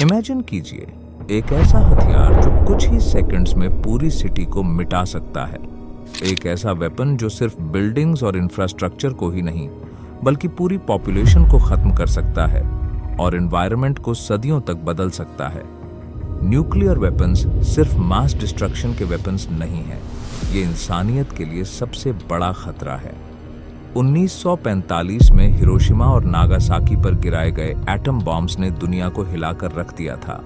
Imagine कीजिए एक ऐसा हथियार जो कुछ ही सेकंड्स में पूरी सिटी को मिटा सकता है। एक ऐसा वेपन जो सिर्फ बिल्डिंग्स और इंफ्रास्ट्रक्चर को ही नहीं बल्कि पूरी पॉपुलेशन को खत्म कर सकता है और एनवायरनमेंट को सदियों तक बदल सकता है। न्यूक्लियर वेपन्स सिर्फ मास डिस्ट्रक्शन के वेपन्स नहीं हैं, ये इंसानियत के लिए सबसे बड़ा खतरा है। 1945 में हिरोशिमा और नागासाकी पर गिराए गए एटम बॉम्ब्स ने दुनिया को हिलाकर रख दिया था,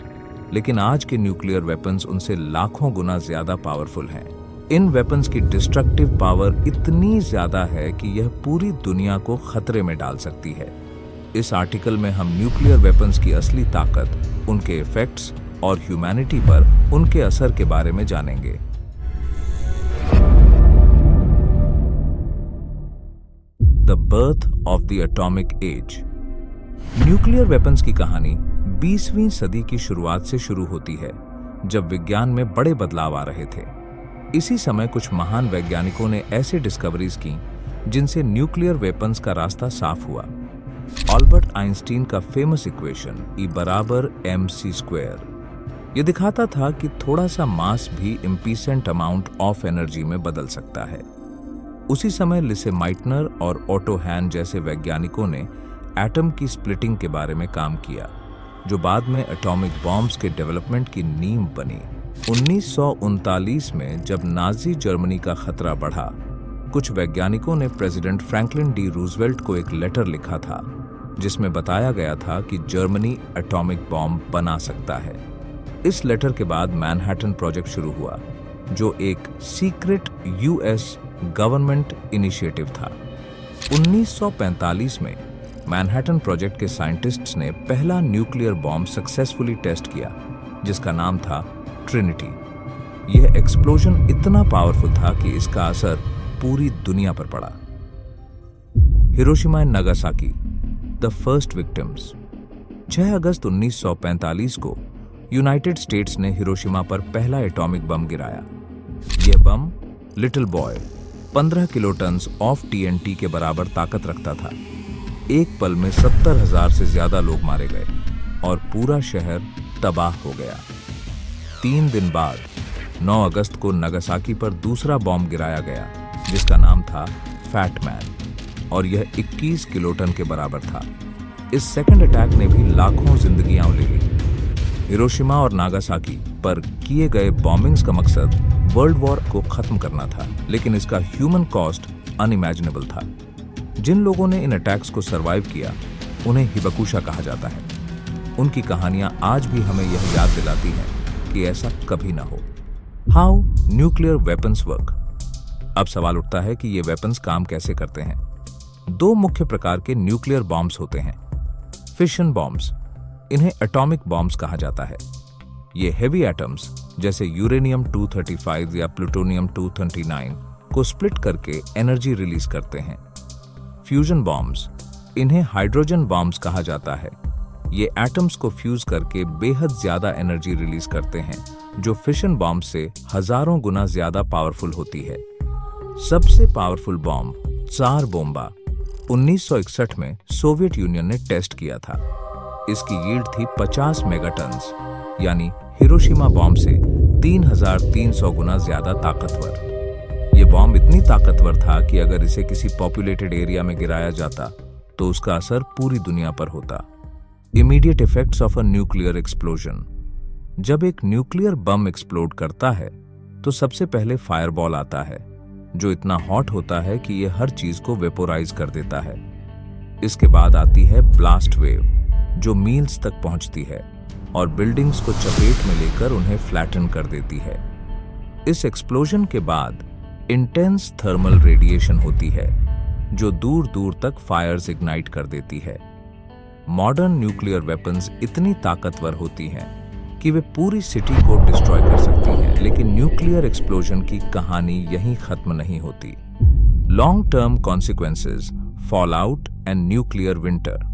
लेकिन आज के न्यूक्लियर वेपन्स उनसे लाखों गुना ज्यादा पावरफुल हैं। इन वेपन्स की डिस्ट्रक्टिव पावर इतनी ज्यादा है कि यह पूरी दुनिया को खतरे में डाल सकती है। इस आर्टिकल में हम न्यूक्लियर वेपन्स की असली ताकत, उनके इफेक्ट्स और ह्यूमैनिटी पर उनके असर के बारे में जानेंगे। The birth of the atomic age. Nuclear weapons की कहानी 20वीं सदी की शुरुआत से शुरू होती है, जब विज्ञान में बड़े बदलाव आ रहे थे। इसी समय कुछ महान वैज्ञानिकों ने ऐसे डिस्कवरीज की जिनसे न्यूक्लियर वेपन्स का रास्ता साफ हुआ। अल्बर्ट आइंस्टीन का फेमस इक्वेशन E बराबर mc², यह दिखाता था कि थोड़ा सा मास भी इम्पीसेंट अमाउंट ऑफ एनर्जी में बदल सकता है। उसी समय लिसे माइटनर और ऑटो हैन जैसे वैज्ञानिकों ने एटम की स्प्लिटिंग के बारे में काम किया, जो बाद में एटॉमिक बॉम्ब्स के डेवलपमेंट की नींव बनी। 1939 में जब नाजी जर्मनी का खतरा बढ़ा, कुछ वैज्ञानिकों ने प्रेसिडेंट फ्रैंकलिन डी रूजवेल्ट को एक लेटर लिखा था, जिसमें बताया गया था कि जर्मनी एटॉमिक बॉम्ब बना सकता है। इस लेटर के बाद मैनहट्टन प्रोजेक्ट शुरू हुआ, जो एक सीक्रेट यूएस गवर्नमेंट इनिशिएटिव था। 1945 में मैनहट्टन प्रोजेक्ट के साइंटिस्ट्स ने पहला न्यूक्लियर बॉम्ब सक्सेसफुली टेस्ट किया, जिसका नाम था ट्रिनिटी। यह एक्सप्लोजन इतना पावरफुल था कि इसका असर पूरी दुनिया पर पड़ा। Hiroshima and Nagasaki, the first victims. 6 अगस्त 1945 को यूनाइटेड स्टेट्स ने हिरोशिमा पर पहला एटॉमिक बम गिराया। यह बम लिटिल बॉय 15 किलोटन्स ऑफ TNT के बराबर ताकत रखता था। एक पल में 70,000 से ज्यादा लोग मारे गए और पूरा शहर तबाह हो गया। 3 दिन बाद 9 अगस्त को नागासाकी पर दूसरा बॉम्ब गिराया गया, जिसका नाम था फैट मैन, और यह 21 किलोटन के बराबर था। इस सेकंड अटैक ने भी लाखों जिंदगियां ले ली। हिरोशिमा और नागासाकी पर किए गए बॉम्बिंग्स का मकसद वर्ल्ड वॉर को खत्म करना था, लेकिन इसका ह्यूमन कॉस्ट अनइमेजिनेबल था। जिन लोगों ने इन अटैक्स को सरवाइव किया, उन्हें हिबकुशा कहा जाता है। उनकी कहानियां आज भी हमें यह याद दिलाती हैं कि ऐसा कभी ना हो। How nuclear weapons work. अब सवाल उठता है कि ये वेपन्स काम कैसे करते हैं। 2 मुख्य प्रकार के न्यूक्लियर बॉम्ब्स होते हैं। फिशन बॉम्ब्स, इन्हें एटॉमिक बॉम्ब्स कहा जाता है। ये हेवी एटम्स जैसे यूरेनियम 235 या प्लूटोनियम 239 को स्प्लिट करके एनर्जी रिलीज करते हैं। फ्यूजन बॉम्ब्स, इन्हें हाइड्रोजन बॉम्ब्स कहा जाता है। ये एटम्स को फ्यूज करके बेहद ज्यादा एनर्जी रिलीज करते हैं, जो फिशन बॉम्ब से हजारों गुना ज्यादा पावरफुल होती है। सबसे पावरफुल बॉम्ब त्सार बोम्बा 1961 में सोवियत यूनियन ने टेस्ट किया था। इसकी यील्ड थी 50 मेगाटन्स, यानी हिरोशिमा बॉम्ब से 3,300 गुना ज्यादा ताकतवर। यह बॉम्ब इतनी ताकतवर था कि अगर इसे किसी पॉपुलेटेड एरिया में गिराया जाता तो उसका असर पूरी दुनिया पर होता। Immediate effects of a nuclear explosion. जब एक न्यूक्लियर बम एक्सप्लोड करता है तो सबसे पहले फायरबॉल आता है, जो इतना हॉट होता है कि यह हर चीज को वेपोराइज कर देता है। इसके बाद आती है ब्लास्ट वेव, जो मील्स तक पहुंचती है और बिल्डिंग्स को चपेट में लेकर उन्हें फ्लैटन कर देती है। इस एक्सप्लोजन के बाद इंटेंस थर्मल रेडिएशन होती है, जो दूर दूर तक फायर्स इग्नाइट कर देती है। मॉडर्न न्यूक्लियर वेपन्स इतनी ताकतवर होती हैं कि वे पूरी सिटी को डिस्ट्रॉय कर सकती हैं, लेकिन न्यूक्लियर एक्सप्लोजन की कहानी यहीं खत्म नहीं होती। Long term consequences, fallout and nuclear winter.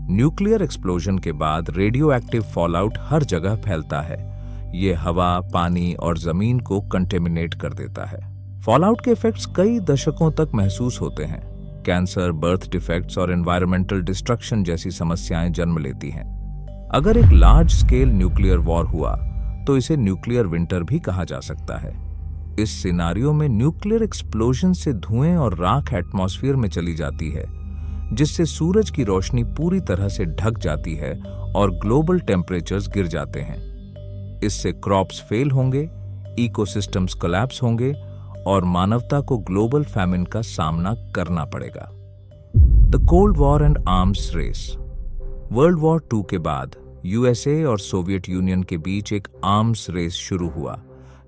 Nuclear explosion के बाद रेडियो एक्टिव फॉलआउट हर जगह फैलता है। ये हवा, पानी और जमीन को कंटेमिनेट कर देता है। फॉलआउट के इफेक्ट्स कई दशकों तक महसूस होते हैं। कैंसर, बर्थ डिफेक्ट्स और एनवायरमेंटल डिस्ट्रक्शन जैसी समस्याएं जन्म लेती हैं। अगर एक लार्ज स्केल न्यूक्लियर वॉर हुआ तो इसे न्यूक्लियर विंटर भी कहा जा सकता है। इस सिनारियो में न्यूक्लियर एक्सप्लोजन से धुएं और राख एटमॉस्फेयर में चली जाती है, जिससे सूरज की रोशनी पूरी तरह से ढक जाती है और ग्लोबल टेम्परेचर्स गिर जाते हैं। इससे क्रॉप्स फेल होंगे, इकोसिस्टम्स कोलैप्स होंगे और मानवता को ग्लोबल फैमिन का सामना करना पड़ेगा। The cold war and arms race. World war II के बाद यूएसए और सोवियत यूनियन के बीच एक आर्म्स रेस शुरू हुआ,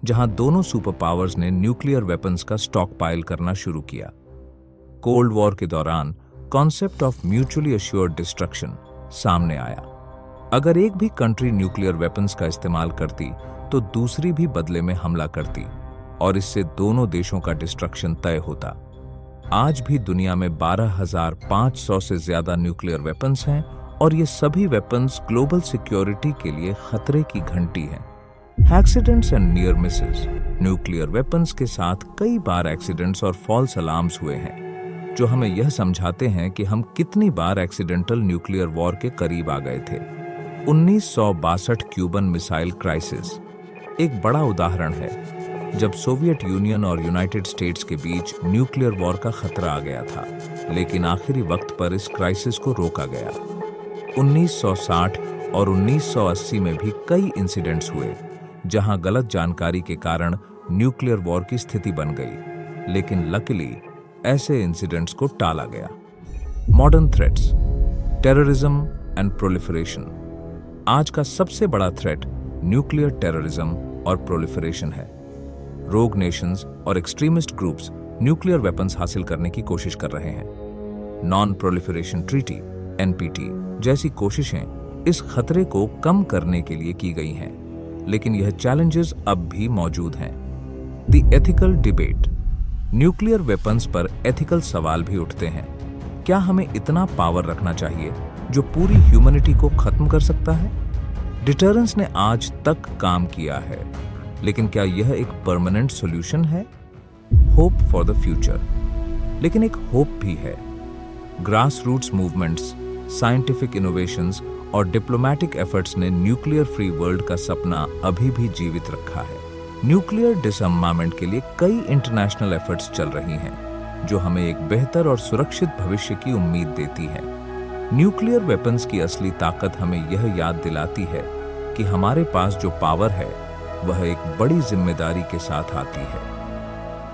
जहां दोनों सुपर पावर्स ने न्यूक्लियर वेपन्स का स्टॉक पाइल करना शुरू किया। कोल्ड वॉर के दौरान concept of mutually assured destruction सामने आया। अगर एक भी कंट्री न्यूक्लियर वेपन्स का इस्तेमाल करती तो दूसरी भी बदले में हमला करती और इससे दोनों देशों का डिस्ट्रक्शन तय होता। आज भी दुनिया में 12,500 से ज्यादा न्यूक्लियर वेपन्स हैं और ये सभी वेपन्स ग्लोबल सिक्योरिटी के लिए खतरे की घंटी हैं। Accidents and near Mrs. Nuclear weapons के साथ कई बार एक्सीडेंट्स और फॉल्स अलार्म्स हुए हैं, जो हमें यह समझाते हैं कि हम कितनी बार एक्सीडेंटल न्यूक्लियर वॉर के करीब आ गए थे। 1962 क्यूबन मिसाइल क्राइसिस एक बड़ा उदाहरण है, जब सोवियत यूनियन और यूनाइटेड स्टेट्स के बीच न्यूक्लियर वॉर का खतरा आ गया था, लेकिन आखिरी वक्त पर इस क्राइसिस को रोका गया। 1960 और 1980 में भी कई इंसिडेंट्स हुए, जहां गलत जानकारी के कारण न्यूक्लियर वॉर की स्थिति बन गई, लेकिन लकीली ऐसे इंसिडेंट्स को टाला गया। Modern threats, terrorism and proliferation. आज का सबसे बड़ा थ्रेट न्यूक्लियर टेररिज्म और प्रोलिफरेशन है। रोग नेशंस और एक्सट्रीमिस्ट ग्रुप्स न्यूक्लियर वेपन्स हासिल करने की कोशिश कर रहे हैं। नॉन प्रोलिफरेशन ट्रीटी (NPT) जैसी कोशिशें इस खतरे को कम करने के लिए की गई हैं, लेकिन यह चैलेंजेस अब भी मौजूद हैं। The ethical debate. Nuclear weapons पर एथिकल सवाल भी उठते हैं। क्या हमें इतना पावर रखना चाहिए जो पूरी ह्यूमैनिटी को खत्म कर सकता है? डिटरेंस ने आज तक काम किया है, लेकिन क्या यह एक परमानेंट सॉल्यूशन है? Hope for the future. लेकिन एक होप भी है। Grass roots movements, scientific innovations और डिप्लोमैटिक एफर्ट्स ने न्यूक्लियर फ्री वर्ल्ड का सपना अभी भी जीवित रखा है। न्यूक्लियर डिसअर्मामेंट के लिए कई इंटरनेशनल एफर्ट्स चल रही हैं, जो हमें एक बेहतर और सुरक्षित भविष्य की उम्मीद देती है। न्यूक्लियर वेपन्स की असली ताकत हमें यह याद दिलाती है कि हमारे पास जो पावर है वह एक बड़ी जिम्मेदारी के साथ आती है।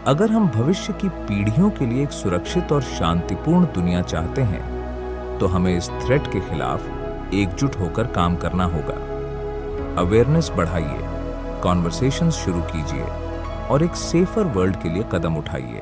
अगर हम भविष्य की पीढ़ियों के लिए एक सुरक्षित और शांतिपूर्ण दुनिया चाहते हैं, तो हमें इस थ्रेट के खिलाफ एकजुट होकर काम करना होगा। अवेयरनेस बढ़ाइए, कॉन्वर्सेशंस शुरू कीजिए और एक सेफर वर्ल्ड के लिए कदम उठाइए।